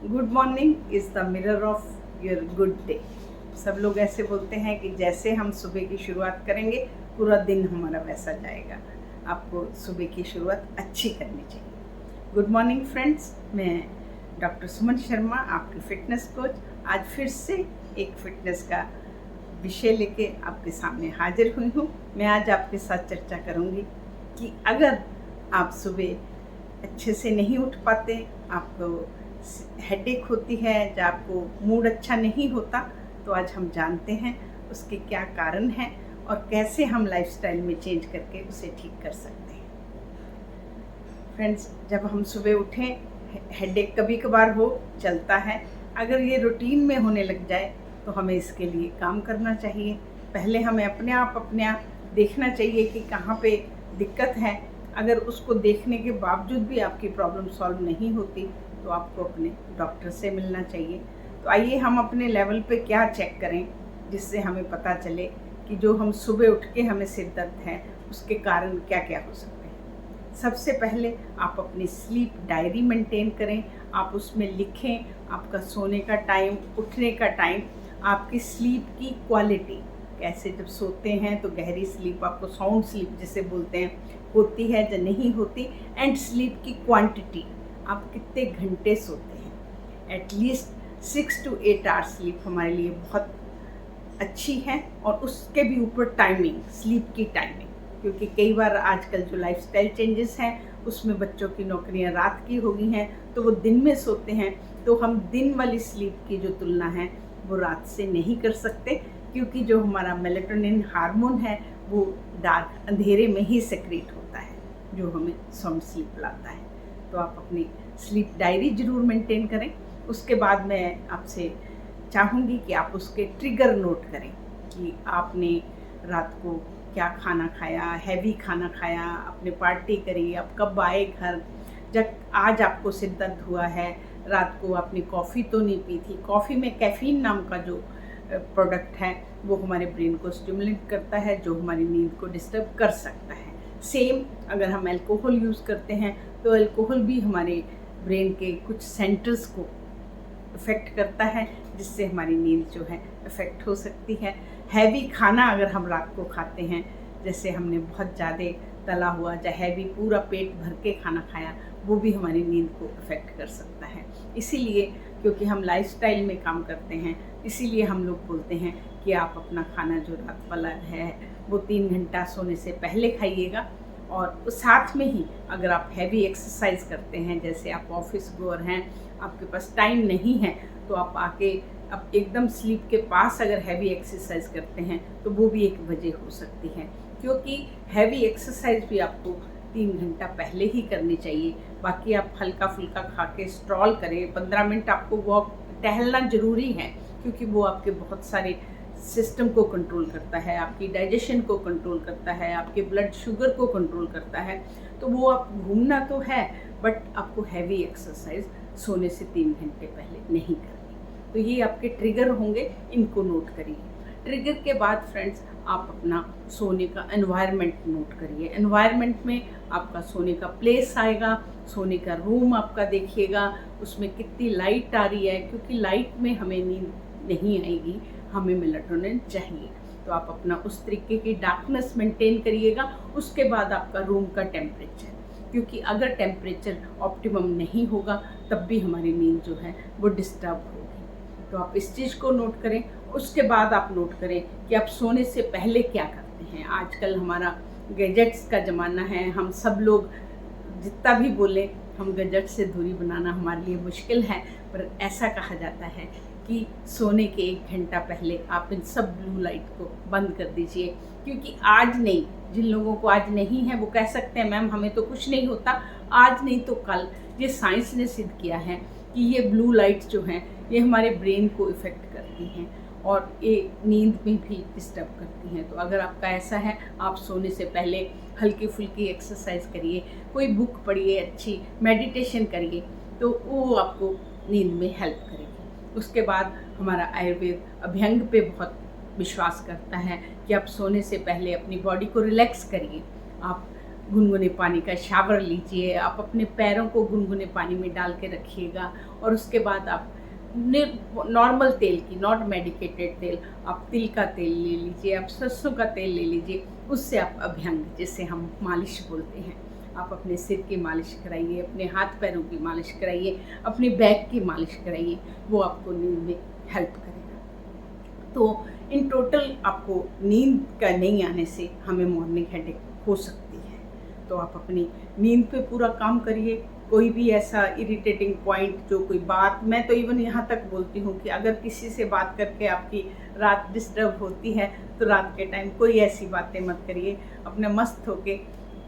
Good morning is the mirror of your good day. सब लोग ऐसे बोलते हैं कि जैसे हम सुबह की शुरुआत करेंगे पूरा दिन हमारा वैसा जाएगा। आपको सुबह की शुरुआत अच्छी करनी चाहिए। गुड मॉर्निंग फ्रेंड्स, मैं डॉक्टर सुमन शर्मा, आपकी फ़िटनेस कोच, आज फिर से एक फ़िटनेस का विषय लेके आपके सामने हाजिर हुई हूँ। मैं आज आपके साथ चर्चा करूँगी कि अगर आप सुबह अच्छे से नहीं उठ पाते, आपको हेडेक होती है, जब आपको मूड अच्छा नहीं होता, तो आज हम जानते हैं उसके क्या कारण हैं और कैसे हम लाइफस्टाइल में चेंज करके उसे ठीक कर सकते हैं। फ्रेंड्स, जब हम सुबह उठें, हेडेक कभी कभार हो, चलता है। अगर ये रूटीन में होने लग जाए तो हमें इसके लिए काम करना चाहिए। पहले हमें अपने आप देखना चाहिए कि कहाँ पे दिक्कत है। अगर उसको देखने के बावजूद भी आपकी प्रॉब्लम सॉल्व नहीं होती तो आपको अपने डॉक्टर से मिलना चाहिए। तो आइए हम अपने लेवल पे क्या चेक करें जिससे हमें पता चले कि जो हम सुबह उठ के हमें सिर दर्द है उसके कारण क्या क्या हो सकते हैं। सबसे पहले आप अपनी स्लीप डायरी मेंटेन करें। आप उसमें लिखें आपका सोने का टाइम, उठने का टाइम, आपकी स्लीप की क्वालिटी, कैसे जब सोते हैं तो गहरी स्लीप, आपको साउंड स्लीप जिसे बोलते हैं, होती है या नहीं होती, एंड स्लीप की क्वांटिटी, आप कितने घंटे सोते हैं। एटलीस्ट 6 to 8 आवर्स स्लीप हमारे लिए बहुत अच्छी है। और उसके भी ऊपर टाइमिंग, स्लीप की टाइमिंग, क्योंकि कई बार आजकल जो लाइफस्टाइल चेंजेस हैं उसमें बच्चों की नौकरियां रात की हो गई हैं तो वो दिन में सोते हैं, तो हम दिन वाली स्लीप की जो तुलना है वो रात से नहीं कर सकते, क्योंकि जो हमारा मेलेटोनिन हार्मोन है वो डार्क, अंधेरे में ही सेक्रेट होता है, जो हमें साउंड स्लीप लाता है। तो आप अपनी स्लीप डायरी ज़रूर मेंटेन करें। उसके बाद मैं आपसे चाहूँगी कि आप उसके ट्रिगर नोट करें कि आपने रात को क्या खाना खाया, हैवी खाना खाया, आपने पार्टी करी, आप कब आए घर, जब आज आपको सिर दर्द हुआ है, रात को आपने कॉफ़ी तो नहीं पी थी। कॉफ़ी में कैफ़ीन नाम का जो प्रोडक्ट है वो हमारे ब्रेन को स्टिमुलेट करता है, जो हमारी नींद को डिस्टर्ब कर सकता है। सेम अगर हम अल्कोहल यूज़ करते हैं तो अल्कोहल भी हमारे ब्रेन के कुछ सेंटर्स को इफ़ेक्ट करता है, जिससे हमारी नींद जो है इफ़ेक्ट हो सकती है। हैवी खाना अगर हम रात को खाते हैं, जैसे हमने बहुत ज़्यादा तला हुआ या हैवी पूरा पेट भर के खाना खाया, वो भी हमारी नींद को इफ़ेक्ट कर सकता है। इसीलिए, क्योंकि हम लाइफस्टाइल में काम करते हैं, इसीलिए हम लोग बोलते हैं कि आप अपना खाना जो रात वाला है वो 3 घंटा सोने से पहले खाइएगा। और साथ में ही अगर आप हैवी एक्सरसाइज करते हैं, जैसे आप ऑफिस गोअर हैं, आपके पास टाइम नहीं है, तो आप आके अब एकदम स्लीप के पास अगर हैवी एक्सरसाइज करते हैं तो वो भी एक वजह हो सकती है, क्योंकि हैवी एक्सरसाइज भी आपको 3 घंटा पहले ही करनी चाहिए। बाकी आप हल्का फुल्का खा के स्ट्रॉल करें, 15 मिनट आपको वॉक, टहलना ज़रूरी है, क्योंकि वो आपके बहुत सारे सिस्टम को कंट्रोल करता है, आपकी डाइजेशन को कंट्रोल करता है, आपके ब्लड शुगर को कंट्रोल करता है। तो वो आप घूमना तो है, बट आपको हैवी एक्सरसाइज सोने से 3 घंटे पहले नहीं करनी। तो ये आपके ट्रिगर होंगे, इनको नोट करिए। ट्रिगर के बाद फ्रेंड्स, आप अपना सोने का एनवायरनमेंट नोट करिए। एनवायरनमेंट में आपका सोने का प्लेस आएगा, सोने का रूम आपका देखिएगा, उसमें कितनी लाइट आ रही है, क्योंकि लाइट में हमें नींद नहीं आएगी, हमें मेलाटोनिन चाहिए। तो आप अपना उस तरीके की डार्कनेस मेंटेन करिएगा। उसके बाद आपका रूम का टेम्परेचर, क्योंकि अगर टेम्परेचर ऑप्टिमम नहीं होगा तब भी हमारी नींद जो है वो डिस्टर्ब होगी। तो आप इस चीज़ को नोट करें। उसके बाद आप नोट करें कि आप सोने से पहले क्या करते हैं। आजकल हमारा गैजेट्स का ज़माना है, हम सब लोग जितना भी बोले, हम गैजेट से दूरी बनाना हमारे लिए मुश्किल है, पर ऐसा कहा जाता है कि सोने के 1 घंटा पहले आप इन सब ब्लू लाइट को बंद कर दीजिए। क्योंकि आज नहीं, जिन लोगों को आज नहीं है वो कह सकते हैं मैम हमें तो कुछ नहीं होता, आज नहीं तो कल। ये साइंस ने सिद्ध किया है कि ये ब्लू लाइट्स जो हैं ये हमारे ब्रेन को इफ़ेक्ट करती हैं और ये नींद में भी डिस्टर्ब करती हैं। तो अगर आपका ऐसा है, आप सोने से पहले हल्की फुल्की एक्सरसाइज करिए, कोई बुक पढ़िए, अच्छी मेडिटेशन करिए, तो वो आपको नींद में हेल्प करेगी। उसके बाद हमारा आयुर्वेद अभ्यंग पे बहुत विश्वास करता है कि आप सोने से पहले अपनी बॉडी को रिलैक्स करिए। आप गुनगुने पानी का शावर लीजिए, आप अपने पैरों को गुनगुने पानी में डाल के रखिएगा और उसके बाद आप नॉर्मल तेल की, नॉट मेडिकेटेड तेल, आप तिल का तेल ले लीजिए, आप सरसों का तेल ले लीजिए, उससे आप अभ्यंग जिसे हम मालिश बोलते हैं, आप अपने सिर की मालिश कराइए, अपने हाथ पैरों की मालिश कराइए, अपनी बैक की मालिश कराइए, वो आपको नींद में हेल्प करेगा। तो इन टोटल आपको नींद का नहीं आने से हमें मॉर्निंग हेडेक हो सकती है। तो आप अपनी नींद पे पूरा काम करिए। कोई भी ऐसा इरिटेटिंग पॉइंट, जो कोई बात, मैं तो इवन यहाँ तक बोलती हूँ कि अगर किसी से बात करके आपकी रात डिस्टर्ब होती है तो रात के टाइम कोई ऐसी बातें मत करिए, अपने मस्त होके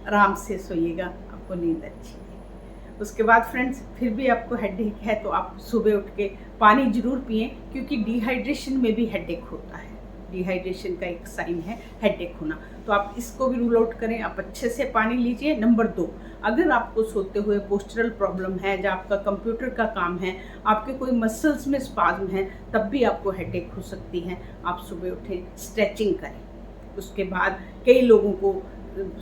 आराम से सोइएगा, आपको नींद अच्छी है। उसके बाद फ्रेंड्स, फिर भी आपको हेडेक है तो आप सुबह उठ के पानी ज़रूर पिएं, क्योंकि डिहाइड्रेशन में भी हेडेक होता है। डिहाइड्रेशन का एक साइन है हेडेक होना, तो आप इसको भी रूल आउट करें, आप अच्छे से पानी लीजिए। नंबर 2, अगर आपको सोते हुए पोस्चरल प्रॉब्लम है, जब आपका कंप्यूटर का काम है, आपके कोई मसल्स में स्पाज्म है, तब भी आपको हेडेक हो सकती है। आप सुबह उठें, स्ट्रेचिंग करें। उसके बाद कई लोगों को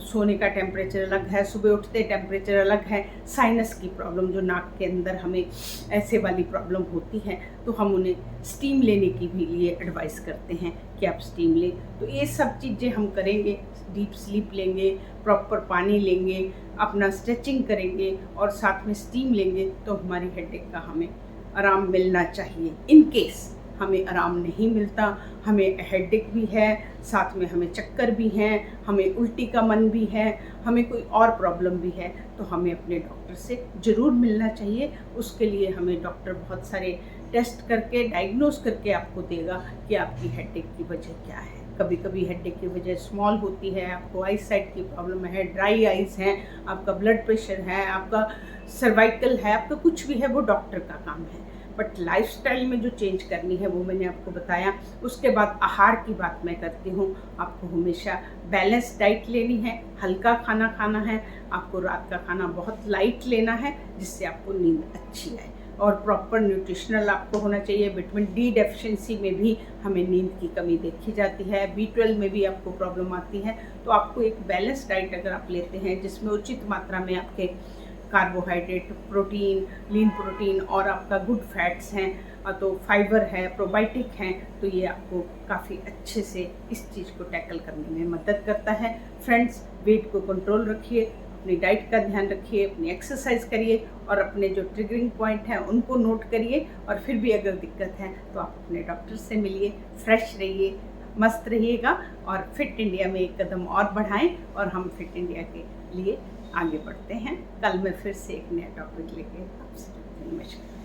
सोने का टेम्परेचर अलग है, सुबह उठते टेम्परेचर अलग है। साइनस की प्रॉब्लम, जो नाक के अंदर हमें ऐसे वाली प्रॉब्लम होती है, तो हम उन्हें स्टीम लेने की भी लिए एडवाइस करते हैं कि आप स्टीम लें। तो ये सब चीज़ें हम करेंगे, डीप स्लीप लेंगे, प्रॉपर पानी लेंगे, अपना स्ट्रेचिंग करेंगे और साथ में स्टीम लेंगे, तो हमारी हेडेक का हमें आराम मिलना चाहिए। इन केस हमें आराम नहीं मिलता, हमें हेडेक भी है, साथ में हमें चक्कर भी हैं, हमें उल्टी का मन भी है, हमें कोई और प्रॉब्लम भी है, तो हमें अपने डॉक्टर से ज़रूर मिलना चाहिए। उसके लिए हमें डॉक्टर बहुत सारे टेस्ट करके डायग्नोस करके आपको देगा कि आपकी हेडेक की वजह क्या है। कभी कभी हेडेक की वजह स्मॉल होती है, आपको आई साइट की प्रॉब्लम है, ड्राई आइज़ हैं, आपका ब्लड प्रेशर है, आपका सर्वाइकल है, आपका कुछ भी है, वो डॉक्टर का काम है। बट लाइफस्टाइल में जो चेंज करनी है वो मैंने आपको बताया। उसके बाद आहार की बात मैं करती हूँ, आपको हमेशा बैलेंस डाइट लेनी है, हल्का खाना खाना है, आपको रात का खाना बहुत लाइट लेना है, जिससे आपको नींद अच्छी आए, और प्रॉपर न्यूट्रिशनल आपको होना चाहिए। विटामिन डी डेफिशिएंसी में भी हमें नींद की कमी देखी जाती है, B12 में भी आपको प्रॉब्लम आती है। तो आपको एक बैलेंस डाइट अगर आप लेते हैं, जिसमें उचित मात्रा में आपके कार्बोहाइड्रेट, प्रोटीन, लीन प्रोटीन और आपका गुड फैट्स हैं, तो फाइबर है, प्रोबायोटिक हैं, तो ये आपको काफ़ी अच्छे से इस चीज़ को टैकल करने में मदद करता है। फ्रेंड्स, वेट को कंट्रोल रखिए, अपनी डाइट का ध्यान रखिए, अपनी एक्सरसाइज करिए और अपने जो ट्रिगरिंग पॉइंट हैं उनको नोट करिए। और फिर भी अगर दिक्कत है तो आप अपने डॉक्टर से मिलिए, फ्रेश रहिए, मस्त रहिएगा और फिट इंडिया में एक कदम और बढ़ाएं, और हम फिट इंडिया के लिए आगे बढ़ते हैं। कल मैं फिर से एक नया टॉपिक लेके आपसे नमस्कार।